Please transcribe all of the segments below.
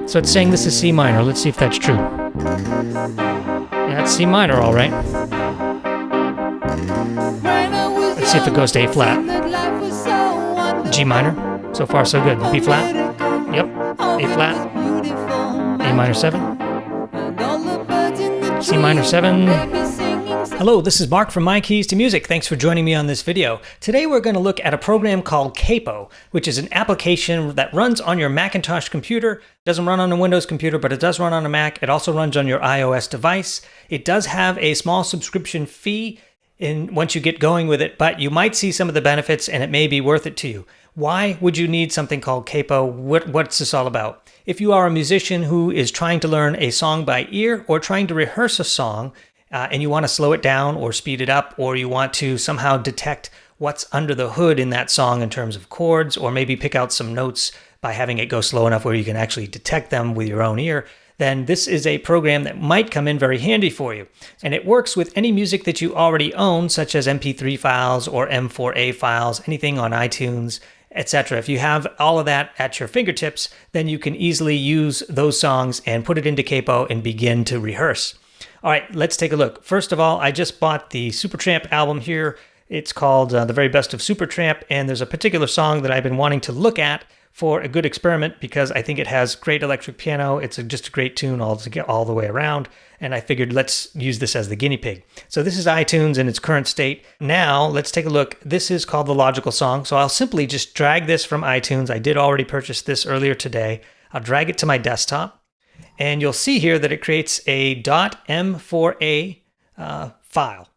So it's saying this is C minor. Let's see if that's true. Yeah, it's C minor, all right. Let's see if it goes to A flat. G minor. So far, so good. B flat. Yep. A flat. A minor 7. C minor 7. Hello, this is Mark from My Keys to Music. Thanks for joining me on this video. Today we're going to look at a program called Capo, which is an application that runs on your Macintosh computer. It doesn't run on a Windows computer, but it does run on a Mac. It also runs on your iOS device. It does have a small subscription fee once you get going with it, but you might see some of the benefits and it may be worth it to you. Why would you need something called Capo? What's this all about? If you are a musician who is trying to learn a song by ear or trying to rehearse a song, and you want to slow it down or speed it up, or you want to somehow detect what's under the hood in that song in terms of chords, or maybe pick out some notes by having it go slow enough where you can actually detect them with your own ear, then this is a program that might come in very handy for you. And it works with any music that you already own, such as MP3 files or M4A files, anything on iTunes, etc. If you have all of that at your fingertips, then you can easily use those songs and put it into Capo and begin to rehearse. All right, let's take a look. First of all, I just bought the Supertramp album here. It's called The Very Best of Supertramp, and there's a particular song that I've been wanting to look at for a good experiment because I think it has great electric piano. It's just a great tune all the way around, and I figured let's use this as the guinea pig. So this is iTunes in its current state. Now, let's take a look. This is called The Logical Song, so I'll simply just drag this from iTunes. I did already purchase this earlier today. I'll drag it to my desktop. And you'll see here that it creates a .m4a file.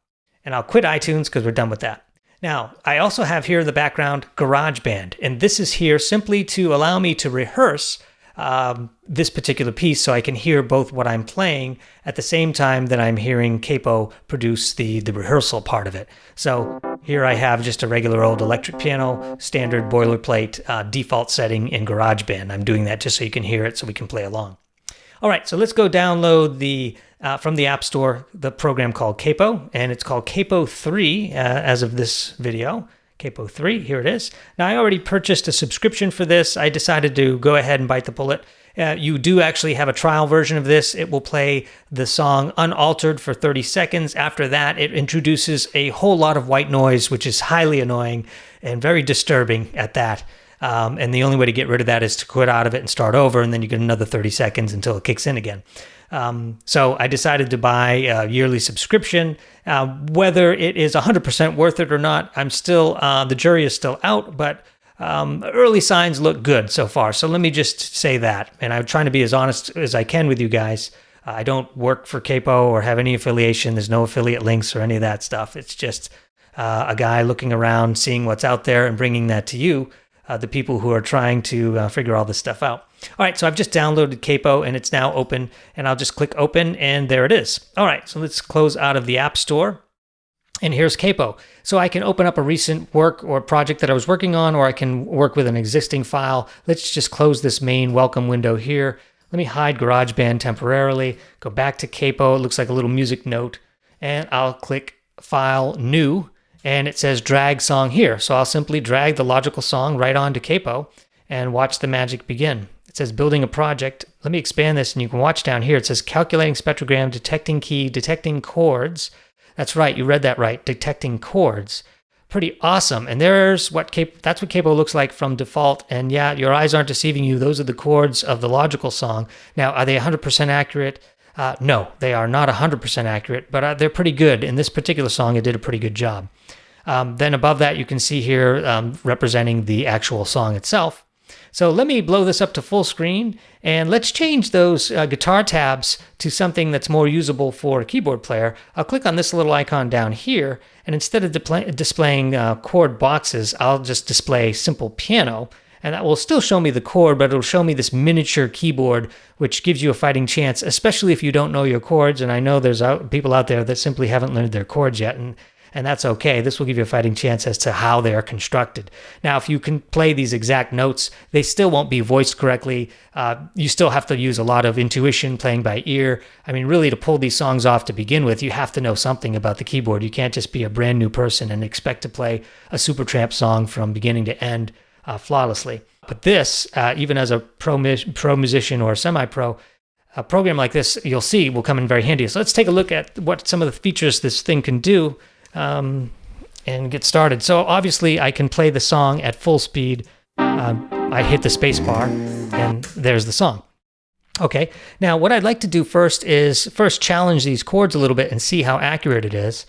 And I'll quit iTunes because we're done with that. Now, I also have here in the background GarageBand. And this is here simply to allow me to rehearse this particular piece so I can hear both what I'm playing at the same time that I'm hearing Capo produce the rehearsal part of it. So here I have just a regular old electric piano, standard boilerplate default setting in GarageBand. I'm doing that just so you can hear it so we can play along. All right, so let's go download from the App Store the program called Capo, and it's called Capo 3 as of this video. Capo 3, here it is. Now, I already purchased a subscription for this. I decided to go ahead and bite the bullet. You do actually have a trial version of this. It will play the song unaltered for 30 seconds. After that, it introduces a whole lot of white noise, which is highly annoying and very disturbing at that. And the only way to get rid of that is to quit out of it and start over, and then you get another 30 seconds until it kicks in again. So I decided to buy a yearly subscription. Whether it is 100% worth it or not, I'm still, the jury is still out, but early signs look good so far. So let me just say that. And I'm trying to be as honest as I can with you guys. I don't work for Capo or have any affiliation. There's no affiliate links or any of that stuff. It's just a guy looking around, seeing what's out there and bringing that to you. The people who are trying to figure all this stuff out. All right, so I've just downloaded Capo and it's now open, and I'll just click open and there it is. All right, so let's close out of the App Store, and here's Capo. So I can open up a recent work or project that I was working on, or I can work with an existing file. Let's just close this main welcome window here. Let me hide GarageBand temporarily, go back to Capo. It looks like a little music note, and I'll click File, New, and it says drag song here. So I'll simply drag the logical song right onto Capo and watch the magic begin. It says building a project. Let me expand this and you can watch down here. It says calculating spectrogram, detecting key, detecting chords. That's right, you read that right, detecting chords. Pretty awesome. And that's what Capo looks like from default. And yeah, your eyes aren't deceiving you. Those are the chords of the logical song. Now, are they 100% accurate? No, they are not 100% accurate, but they're pretty good. In this particular song, it did a pretty good job. Then above that, you can see here representing the actual song itself. So let me blow this up to full screen, and let's change those guitar tabs to something that's more usable for a keyboard player. I'll click on this little icon down here, and instead of displaying chord boxes, I'll just display simple piano. And that will still show me the chord, but it'll show me this miniature keyboard, which gives you a fighting chance, especially if you don't know your chords. And I know there's people out there that simply haven't learned their chords yet, and that's okay. This will give you a fighting chance as to how they are constructed. Now, if you can play these exact notes, they still won't be voiced correctly. You still have to use a lot of intuition, playing by ear. I mean, really, to pull these songs off to begin with, you have to know something about the keyboard. You can't just be a brand new person and expect to play a Supertramp song from beginning to end flawlessly. But this, even as a pro musician or semi-pro, a program like this, you'll see, will come in very handy. So let's take a look at what some of the features this thing can do and get started. So obviously I can play the song at full speed. I hit the space bar and there's the song. Okay, now what I'd like to do first is challenge these chords a little bit and see how accurate it is.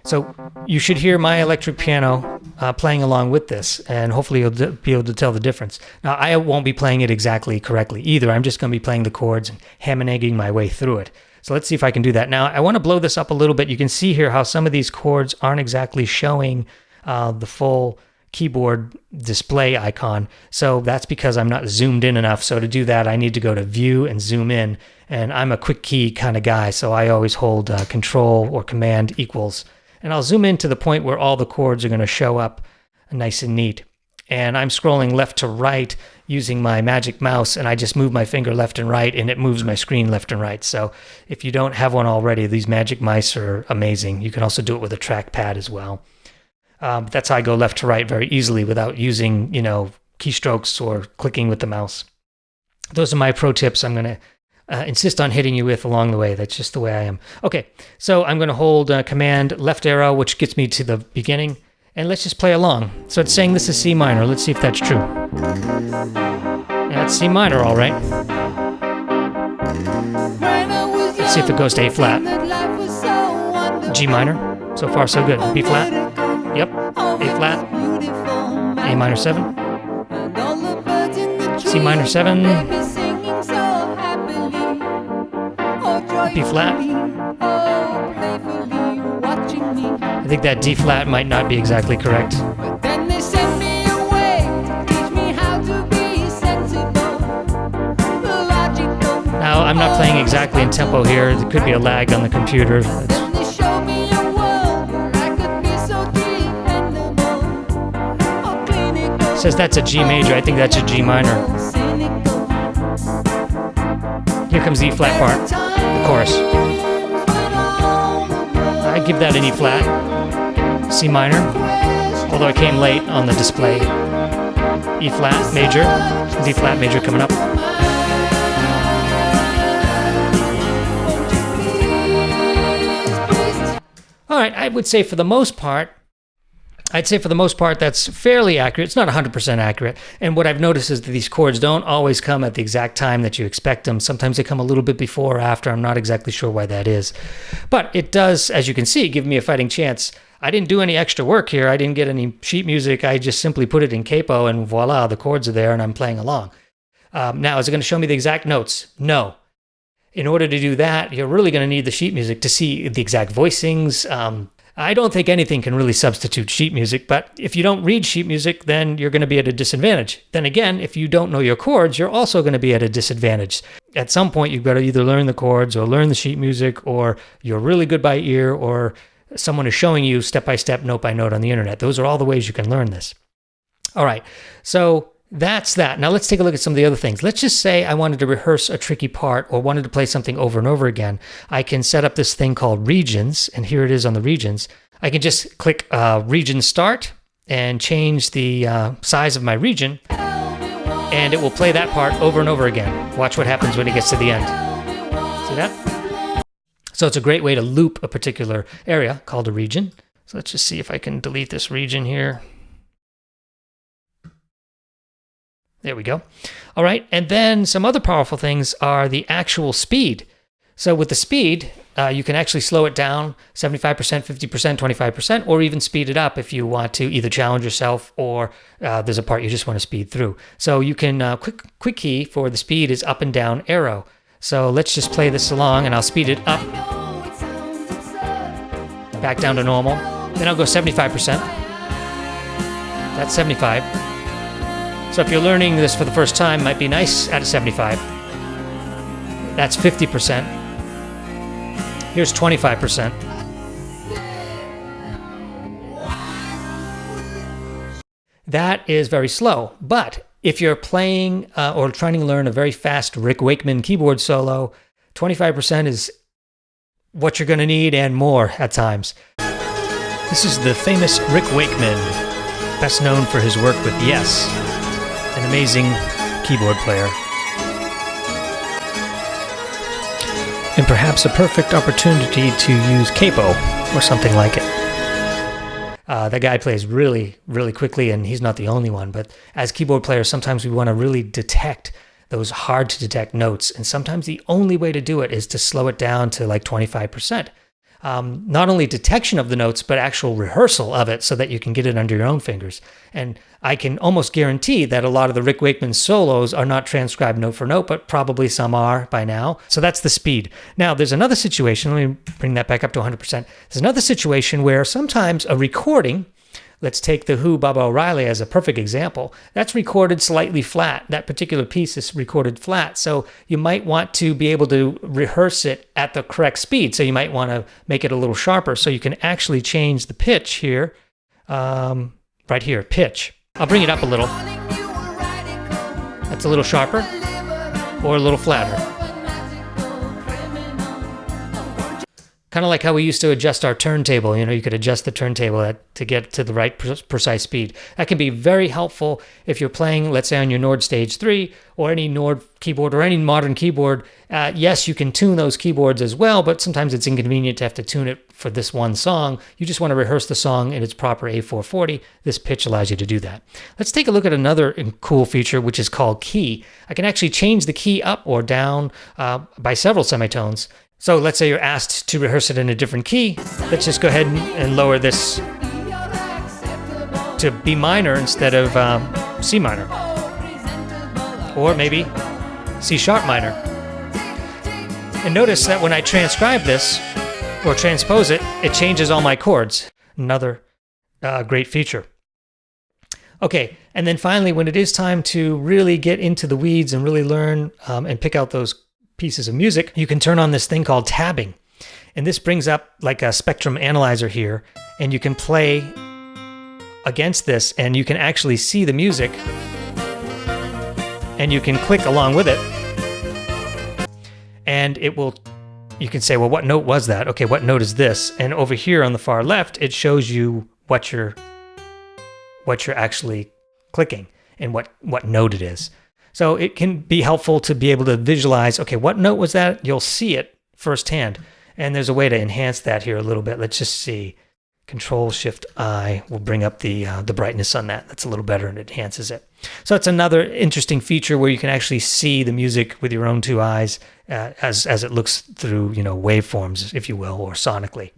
So you should hear my electric piano playing along with this, and hopefully you'll be able to tell the difference. Now, I won't be playing it exactly correctly either. I'm just going to be playing the chords and ham and egging my way through it. So let's see if I can do that. Now, I want to blow this up a little bit. You can see here how some of these chords aren't exactly showing the full keyboard display icon. So that's because I'm not zoomed in enough. So to do that, I need to go to View and Zoom in. And I'm a quick key kind of guy, so I always hold Control or Command equals. And I'll zoom in to the point where all the chords are going to show up nice and neat. And I'm scrolling left to right using my magic mouse, and I just move my finger left and right, and it moves my screen left and right. So if you don't have one already, these magic mice are amazing. You can also do it with a trackpad as well. That's how I go left to right very easily without using, keystrokes or clicking with the mouse. Those are my pro tips I'm going to insist on hitting you with along the way. That's just the way I am. Okay, so I'm going to hold Command left arrow, which gets me to the beginning, and let's just play along. So it's saying this is C minor. Let's see if that's true. That's C minor, all right. Let's see if it goes to A flat. G minor. So far, so good. B flat. Yep. A flat. A minor 7. C minor 7. B flat. I think that D flat might not be exactly correct. Now, I'm not playing exactly in tempo here. There could be a lag on the computer. It says that's a G major. I think that's a G minor. Here comes the E flat part, the chorus. I give that an E flat, C minor, although it came late on the display. E flat major, D flat major coming up. All right, I would say for the most part, that's fairly accurate. It's not 100% accurate. And what I've noticed is that these chords don't always come at the exact time that you expect them. Sometimes they come a little bit before or after. I'm not exactly sure why that is. But it does, as you can see, give me a fighting chance. I didn't do any extra work here. I didn't get any sheet music. I just simply put it in capo and voila, the chords are there and I'm playing along. Now, is it going to show me the exact notes? No. In order to do that, you're really going to need the sheet music to see the exact voicings. I don't think anything can really substitute sheet music, but if you don't read sheet music, then you're going to be at a disadvantage. Then again, if you don't know your chords, you're also going to be at a disadvantage. At some point, you've got to either learn the chords or learn the sheet music, or you're really good by ear, or someone is showing you step by step, note by note on the internet. Those are all the ways you can learn this. All right, so that's that. Now let's take a look at some of the other things. Let's just say I wanted to rehearse a tricky part or wanted to play something over and over again. I can set up this thing called regions, and here it is on the regions. I can just click region start and change the size of my region, and it will play that part over and over again. Watch what happens when it gets to the end. See that? So it's a great way to loop a particular area called a region. So let's just see if I can delete this region here. There we go. All right, and then some other powerful things are the actual speed. So with the speed, you can actually slow it down 75%, 50%, 25%, or even speed it up if you want to either challenge yourself or there's a part you just want to speed through. So you can, quick key for the speed is up and down arrow. So let's just play this along and I'll speed it up, back down to normal. Then I'll go 75%. That's 75. So if you're learning this for the first time, it might be nice at a 75. That's 50%. Here's 25%. That is very slow, but if you're playing or trying to learn a very fast Rick Wakeman keyboard solo, 25% is what you're going to need and more at times. This is the famous Rick Wakeman, best known for his work with Yes. And an amazing keyboard player. And perhaps a perfect opportunity to use capo or something like it. That guy plays really, really quickly, and he's not the only one. But as keyboard players, sometimes we want to really detect those hard to detect notes. And sometimes the only way to do it is to slow it down to like 25%. Not only detection of the notes, but actual rehearsal of it so that you can get it under your own fingers. And I can almost guarantee that a lot of the Rick Wakeman solos are not transcribed note for note, but probably some are by now. So that's the speed. Now, there's another situation. Let me bring that back up to 100%. There's another situation where sometimes a recording, let's take the Who, Baba O'Riley as a perfect example. That's recorded slightly flat. That particular piece is recorded flat. So you might want to be able to rehearse it at the correct speed. So you might want to make it a little sharper so you can actually change the pitch here. Right here, pitch. I'll bring it up a little. That's a little sharper or a little flatter. Kind of like how we used to adjust our turntable. You could adjust the turntable to get to the right precise speed. That can be very helpful if you're playing, let's say, on your Nord Stage 3 or any Nord keyboard or any modern keyboard. Yes, you can tune those keyboards as well, but sometimes it's inconvenient to have to tune it for this one song. You just want to rehearse the song in its proper A440. This pitch allows you to do that. Let's take a look at another cool feature, which is called key. I can actually change the key up or down by several semitones. So let's say you're asked to rehearse it in a different key. Let's just go ahead and lower this to B minor instead of C minor. Or maybe C sharp minor. And notice that when I transcribe this or transpose it, it changes all my chords. Another great feature. Okay, and then finally, when it is time to really get into the weeds and really learn and pick out those pieces of music, you can turn on this thing called tabbing. And this brings up like a spectrum analyzer here, and you can play against this and you can actually see the music and you can click along with it. And it will, you can say, well, what note was that? Okay, what note is this? And over here on the far left, it shows you what you're actually clicking and what note it is. So it can be helpful to be able to visualize, okay, what note was that? You'll see it firsthand. And there's a way to enhance that here a little bit. Let's just see. Control-Shift-I will bring up the brightness on that. That's a little better and it enhances it. So it's another interesting feature where you can actually see the music with your own two eyes as it looks through, waveforms, if you will, or sonically.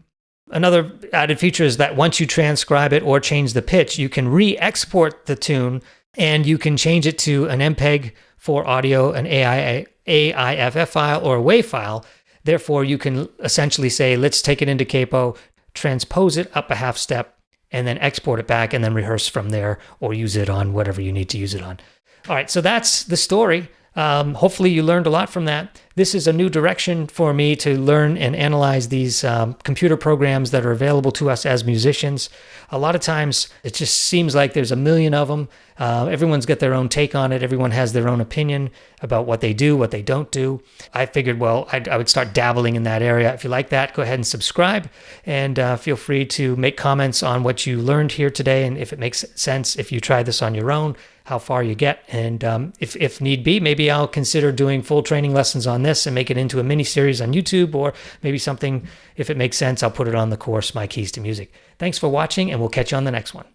Another added feature is that once you transcribe it or change the pitch, you can re-export the tune and you can change it to an MPEG for audio, an AIFF file, or a WAV file. Therefore, you can essentially say, let's take it into Capo, transpose it up a half step, and then export it back, and then rehearse from there, or use it on whatever you need to use it on. All right, so that's the story. Hopefully you learned a lot from that. This is a new direction for me to learn and analyze these computer programs that are available to us as musicians. A lot of times it just seems like there's a million of them. Everyone's got their own take on it. Everyone has their own opinion about what they do, what they don't do. I figured, well, I would start dabbling in that area. If you like that, go ahead and subscribe, and feel free to make comments on what you learned here today, and if it makes sense, if you try this on your own, how far you get. And if need be, maybe I'll consider doing full training lessons on this and make it into a mini series on YouTube, or maybe something, if it makes sense, I'll put it on the course, My Keys to Music. Thanks for watching, and we'll catch you on the next one.